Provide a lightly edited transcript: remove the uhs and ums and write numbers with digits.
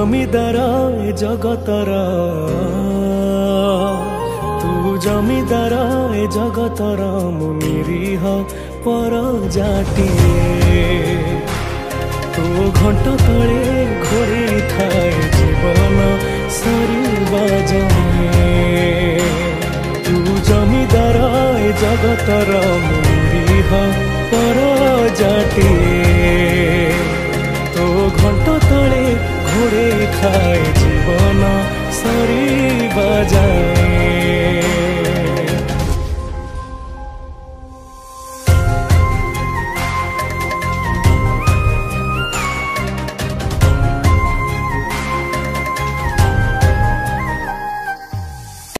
जमीदार ए जगतर तू जमीदार ए जगतर मु निरीह पर जाटिए तू घंट तले घोड़ी थाए जीवन सरीबा जाए तू जमीदार ए जगतर मु